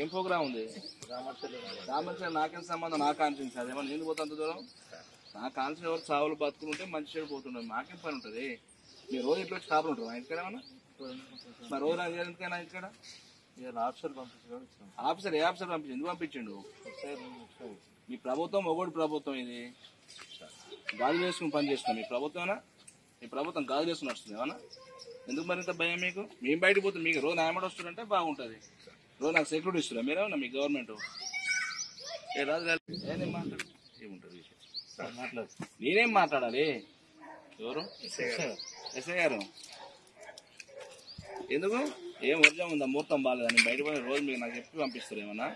ఏం ప్రోగ్రామ్ ఉంది? రామచంద్ర నాకేం సంబంధం? నా కాన్ఫిడెన్స్ అదేమన్నా ఎందుకు పోతా అంత దూరం? నా కాన్ఫిడెన్స్ ఎవరు చావులు బతుకుంటే మంచి చెడు పోతుండదు, నాకేం పని ఉంటుంది? మీరు రోజు ఇట్లా వచ్చి కాపులు ఉంటారు మా ఇంటికాడ ఏమన్నా? మరి రోజు ఎందుకైనా ఇక్కడ ఆఫీసర్ ఏ ఆఫీసర్ పంపించండి? ఎందుకు పంపించండు? మీ ప్రభుత్వం ఒకటి ప్రభుత్వం ఇది గాజులు వేసుకుని పని చేస్తున్నాం. మీ ప్రభుత్వమేనా? మీ ప్రభుత్వం గాజులు వేసుకుని వస్తుంది ఏమన్నా? ఎందుకు మరింత భయం మీకు? మేము బయటకు పోతాం, మీకు రోజు న్యాయమడి వస్తుందంటే బాగుంటుంది. రోజు నాకు సెక్యూరిటీ ఇస్తున్నా మీరేమన్నా? మీ గవర్నమెంట్ ఏ రాజు ఏం మాట్లాడు ఏముంటుంది మాట్లాడు. నేనేం మాట్లాడాలి? ఎవరు? ఎస్ఐ గారు ఎందుకు? ఏం వర్జం ఉందా? ముహూర్తం బాగాలేదని బయట పోయిన రోజు మీరు నాకు చెప్పి పంపిస్తారు ఏమన్నా?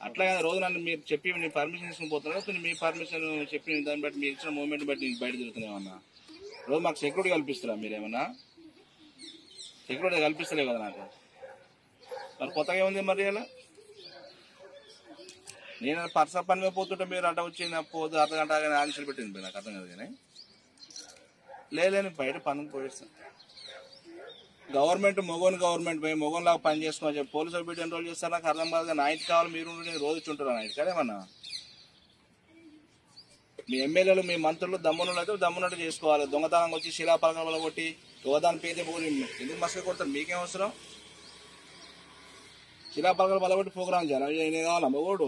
అట్లా కదా రోజు నన్ను మీరు చెప్పి నీ పర్మిషన్ తీసుకుని పోతున్నారు, మీ పర్మిషన్ చెప్పి దాన్ని బట్టి మీరు ఇచ్చిన మూమెంట్ బట్టి నీకు బయట తిరుగుతున్నామన్నా. రోజు మాకు సెక్యూరిటీ కల్పిస్తారా మీరేమన్నా? సెక్యూరిటీ కల్పిస్తలే కదా నాకు. మరి కొత్తగా ఏముంది మరి? అలా నేను పర్స పని మీద పోతుంటే మీరు అడ్డ వచ్చి పోదు అర్ధగంట ఆంక్షలు పెట్టింది నాకు అర్థం కాదు. కానీ లేదని బయట పనులు పోయిస్తాను. గవర్నమెంట్ గవర్నమెంట్ పోయి మొగోన్లాగా పని చేసుకోమని చెప్పి పోలీసులు పెట్టి ఎన్రోల్ చేస్తారు. నాకు అర్థం కాదు. నా ఇంటికి కావాలి మీరు రోజు చుంటారు నా ఇంటికి ఏమన్నా? మీ ఎమ్మెల్యేలు మీ మంత్రులు దమ్మునులు అయితే దమ్మునట్టు చేసుకోవాలి. దొంగతనంగా వచ్చి శిలాపలకం వల్ల కొట్టి యువదాన్ని పేద పోయి ఎందుకు మసక కొడతారు? మీకేం అవసరం? శిలాపలకం వల్ల కొట్టి ప్రోగ్రాం చేయాలి. నేను కావాలా మగోడు?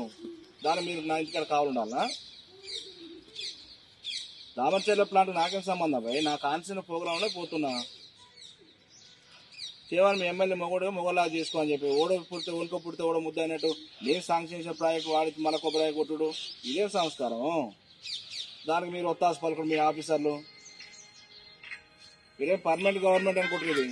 దాన్ని మీరు నా ఇంటికాడ కావాలండాలనా? రామచర్ల ప్లాంట్ నాకేం సంబంధం పోయి? నా కాన్స్టిట్యూషన్ ప్రోగ్రాంలో పోతున్నా చేయాలి. మీ ఎమ్మెల్యే మొగోలా చేసుకోని చెప్పి ఓడో పుడితే ఉనుకో పుడితే ఓడో ముద్ద అయినట్టు నేను శాంక్షన్ చేసిన ప్రాజెక్ట్ వాడికి మళ్ళీ కొబ్బరి కొట్టుడు ఇదేం సంస్కారం? దానికి మీరు ఒత్తాసు పలుకుడు మీ ఆఫీసర్లు. మీరేం పర్మనెంట్ గవర్నమెంట్ అనుకుంటారు ఇది.